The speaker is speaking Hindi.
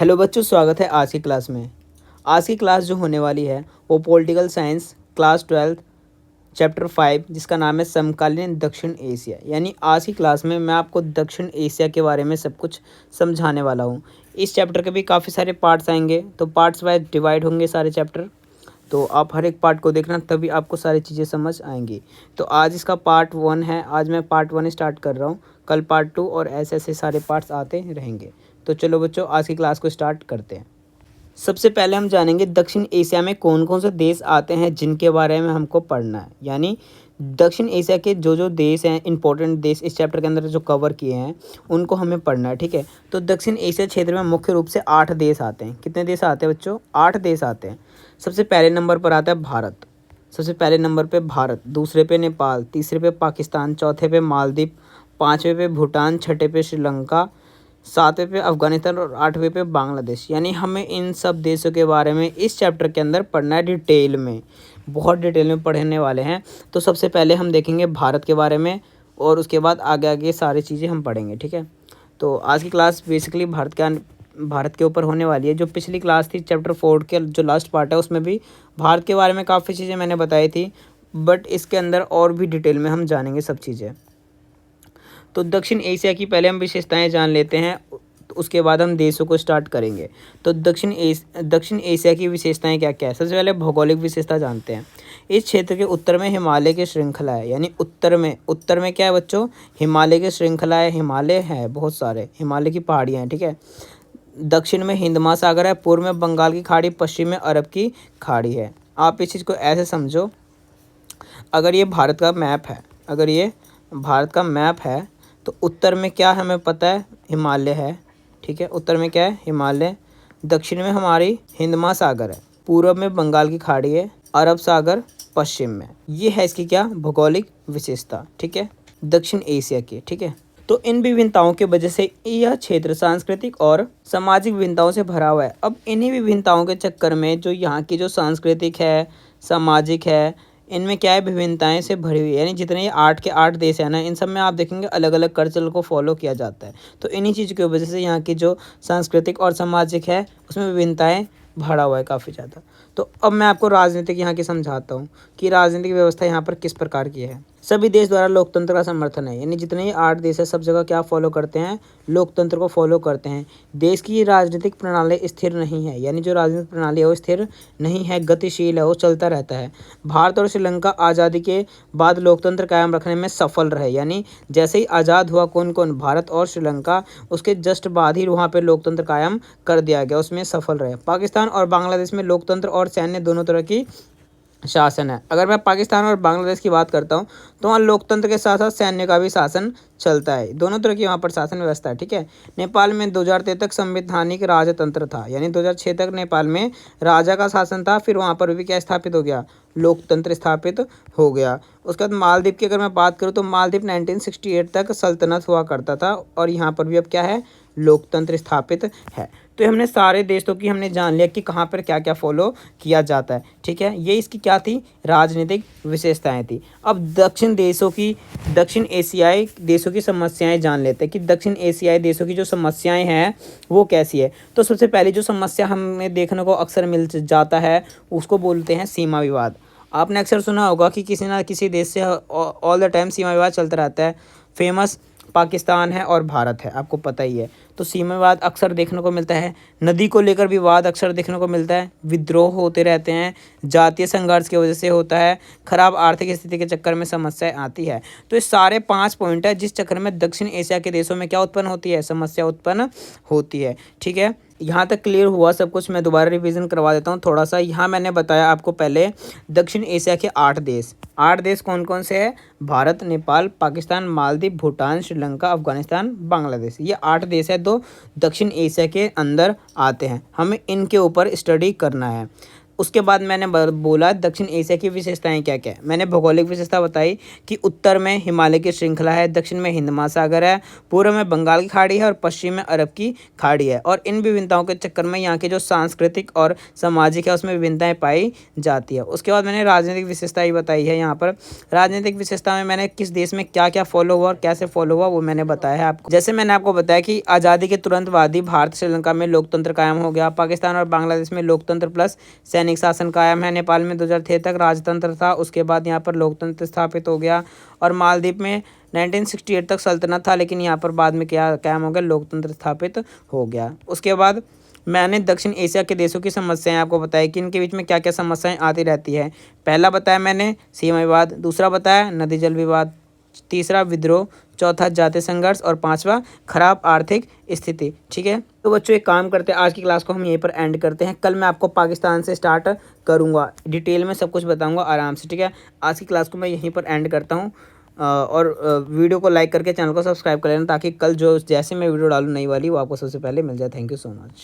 हेलो बच्चों, स्वागत है आज की क्लास में। आज की क्लास जो होने वाली है वो पॉलिटिकल साइंस क्लास 12 चैप्टर 5 जिसका नाम है समकालीन दक्षिण एशिया। यानी आज की क्लास में मैं आपको दक्षिण एशिया के बारे में सब कुछ समझाने वाला हूँ। इस चैप्टर के भी काफ़ी सारे पार्ट्स आएंगे, तो पार्ट्स वाइज डिवाइड होंगे सारे चैप्टर। तो आप हर एक पार्ट को देखना, तभी आपको सारी चीज़ें समझ आएंगी। तो आज इसका पार्ट 1 है, आज मैं पार्ट 1 स्टार्ट कर रहा हूँ, कल पार्ट 2 और ऐसे ऐसे सारे पार्ट्स आते रहेंगे। तो चलो बच्चों, आज की क्लास को स्टार्ट करते हैं। सबसे पहले हम जानेंगे दक्षिण एशिया में कौन कौन से देश आते हैं जिनके बारे में हमको पढ़ना है। यानी दक्षिण एशिया के जो जो देश हैं, इंपॉर्टेंट देश इस चैप्टर के अंदर जो कवर किए हैं उनको हमें पढ़ना है, ठीक है। तो दक्षिण एशिया क्षेत्र में मुख्य रूप से 8 देश आते हैं। कितने देश आते हैं बच्चों? 8 देश आते हैं। सबसे पहले नंबर पर आता है भारत। सबसे पहले नंबर पे भारत, दूसरे पे नेपाल, तीसरे पे पाकिस्तान, चौथे पे मालदीव, पाँचवें पे भूटान, छठे पे श्रीलंका, सातवें पे अफगानिस्तान और आठवें पे बांग्लादेश। यानी हमें इन सब देशों के बारे में इस चैप्टर के अंदर पढ़ना है डिटेल में, बहुत डिटेल में पढ़ने वाले हैं। तो सबसे पहले हम देखेंगे भारत के बारे में और उसके बाद आगे आगे सारी चीज़ें हम पढ़ेंगे, ठीक है। तो आज की क्लास बेसिकली भारत के ऊपर होने वाली है। जो पिछली क्लास थी चैप्टर 4 के जो लास्ट पार्ट है उसमें भी भारत के बारे में काफ़ी चीज़ें मैंने बताई थी, बट इसके अंदर और भी डिटेल में हम जानेंगे सब चीज़ें। तो दक्षिण एशिया की पहले हम विशेषताएं जान लेते हैं, तो उसके बाद हम देशों को स्टार्ट करेंगे। तो दक्षिण एशिया की विशेषताएं क्या क्या है? सबसे पहले भौगोलिक विशेषता जानते हैं। इस क्षेत्र के उत्तर में हिमालय की श्रृंखला है। यानी उत्तर में क्या है बच्चों? हिमालय की श्रृंखला है, हिमालय है, बहुत सारे हिमालय की पहाड़ियाँ हैं, ठीक है। दक्षिण में हिंद महासागर है, पूर्व में बंगाल की खाड़ी, पश्चिम में अरब की खाड़ी है। आप इस चीज़ को ऐसे समझो, अगर ये भारत का मैप है, अगर ये भारत का मैप है तो उत्तर में क्या हमें पता है? हिमालय है, ठीक है। उत्तर में क्या है? हिमालय। दक्षिण में हमारी हिंद महासागर है, पूर्व में बंगाल की खाड़ी है, अरब सागर पश्चिम में। ये है इसकी क्या? भौगोलिक विशेषता, ठीक है, दक्षिण एशिया की, ठीक है। तो इन विभिन्नताओं की वजह से यह क्षेत्र सांस्कृतिक और सामाजिक विभिन्नताओं से भरा हुआ है। अब इन्हीं विभिन्नताओं के चक्कर में जो यहाँ की जो सांस्कृतिक है, सामाजिक है, इनमें क्या है? विभिन्नताएं से भरी हुई है। यानी जितने ये 8 के 8 देश हैं ना, इन सब में आप देखेंगे अलग अलग कल्चर को फॉलो किया जाता है। तो इन्हीं चीज़ की वजह से यहाँ की जो सांस्कृतिक और सामाजिक है उसमें विभिन्नताएं भरा हुआ है काफ़ी ज़्यादा। तो अब मैं आपको राजनीतिक यहाँ की समझाता हूँ कि राजनीतिक व्यवस्था यहाँ पर किस प्रकार की है। सभी देश द्वारा लोकतंत्र का समर्थन है। यानी जितने ये 8 देश है सब जगह क्या फॉलो करते हैं? लोकतंत्र को फॉलो करते हैं। देश की राजनीतिक प्रणाली स्थिर नहीं है। यानी जो राजनीतिक प्रणाली है वो स्थिर नहीं है, गतिशील है, वो चलता रहता है। भारत और श्रीलंका आज़ादी के बाद लोकतंत्र कायम रखने में सफल रहे। यानी जैसे ही आज़ाद हुआ कौन? भारत और श्रीलंका, उसके जस्ट बाद ही वहाँ पे लोकतंत्र कायम कर दिया गया, उसमें सफल रहे। पाकिस्तान और बांग्लादेश में लोकतंत्र और सैन्य दोनों तरह की शासन है। अगर मैं पाकिस्तान और बांग्लादेश की बात करता हूँ तो वहाँ लोकतंत्र के साथ साथ सैन्य का भी शासन चलता है, दोनों तरह की वहाँ पर शासन व्यवस्था है, ठीक है। नेपाल में 2003 तक संवैधानिक राजतंत्र था। यानी 2006 तक नेपाल में राजा का शासन था, फिर वहाँ पर भी क्या स्थापित हो गया? लोकतंत्र स्थापित हो गया। उसके बाद मालदीव की अगर मैं बात करूँ तो मालदीव 1968 तक सल्तनत हुआ करता था और यहाँ पर भी अब क्या है? लोकतंत्र स्थापित है। तो हमने सारे देशों की हमने जान लिया कि कहाँ पर क्या क्या फॉलो किया जाता है, ठीक है। ये इसकी क्या थी? राजनीतिक विशेषताएं थी। अब दक्षिण एशियाई देशों की समस्याएं जान लेते हैं कि दक्षिण एशियाई देशों की जो समस्याएं हैं वो कैसी है। तो सबसे पहली जो समस्या हमें देखने को अक्सर मिल जाता है उसको बोलते हैं सीमा विवाद। आपने अक्सर सुना होगा कि किसी ना किसी देश से ऑल द टाइम सीमा विवाद चलता रहता है। फेमस पाकिस्तान है और भारत है, आपको पता ही है। तो सीमा विवाद अक्सर देखने को मिलता है। नदी को लेकर विवाद अक्सर देखने को मिलता है। विद्रोह होते रहते हैं, जातीय संघर्ष की वजह से होता है, खराब आर्थिक स्थिति के चक्कर में समस्याएं आती है। तो ये सारे 5 पॉइंट है जिस चक्कर में दक्षिण एशिया के देशों में क्या उत्पन्न होती है? समस्या उत्पन्न होती है, ठीक है। यहाँ तक क्लियर हुआ सब कुछ? मैं दोबारा रिवीजन करवा देता हूँ थोड़ा सा। यहाँ मैंने बताया आपको पहले दक्षिण एशिया के 8 देश। 8 देश कौन कौन से हैं? भारत, नेपाल, पाकिस्तान, मालदीव, भूटान, श्रीलंका, अफगानिस्तान, बांग्लादेश। ये 8 देश है दो दक्षिण एशिया के अंदर आते हैं। हमें इनके ऊपर स्टडी करना है। उसके बाद मैंने बोला दक्षिण एशिया की विशेषताएं क्या क्या है। मैंने भौगोलिक विशेषता बताई कि उत्तर में हिमालय की श्रृंखला है, दक्षिण में हिंद महासागर है, पूर्व में बंगाल की खाड़ी है और पश्चिम में अरब की खाड़ी है। और इन विभिन्नताओं के चक्कर में यहाँ की जो सांस्कृतिक और सामाजिक है उसमें विभिन्नताएं पाई जाती है। उसके बाद मैंने राजनीतिक विशेषताएं बताई है। यहाँ पर राजनीतिक विशेषता में मैंने किस देश में क्या क्या फॉलो हुआ और कैसे फॉलो हुआ वो मैंने बताया है आपको। जैसे मैंने आपको बताया कि आज़ादी के तुरंत बाद ही भारत श्रीलंका में लोकतंत्र कायम हो गया, पाकिस्तान और बांग्लादेश में लोकतंत्र प्लस सैनिक शासन कायम है, नेपाल में 2006 तक राजतंत्र था, उसके बाद यहाँ पर लोकतंत्र स्थापित हो गया, और मालदीव में 1968 तक सल्तनत था, लेकिन यहाँ पर बाद में क्या कायम हो गया, लोकतंत्र स्थापित हो गया। उसके बाद मैंने दक्षिण एशिया के देशों की समस्याएं आपको बताई कि इनके बीच में क्या क्या समस्याएं आती रहती है। पहला बताया मैंने सीमा विवाद, दूसरा बताया नदी जल विवाद, तीसरा विद्रोह, चौथा जातीय संघर्ष और पांचवा खराब आर्थिक स्थिति। ठीक है, तो बच्चों एक काम करते हैं, आज की क्लास को हम यहीं पर एंड करते हैं। कल मैं आपको पाकिस्तान से स्टार्ट करूंगा, डिटेल में सब कुछ बताऊंगा आराम से। ठीक है, आज की क्लास को मैं यहीं पर एंड करता हूँ। और वीडियो को लाइक करके चैनल को सब्सक्राइब कर लेना, ताकि कल जो जैसे मैं वीडियो डालूँ नई वाली वो आपको सबसे पहले मिल जाए। Thank you so much.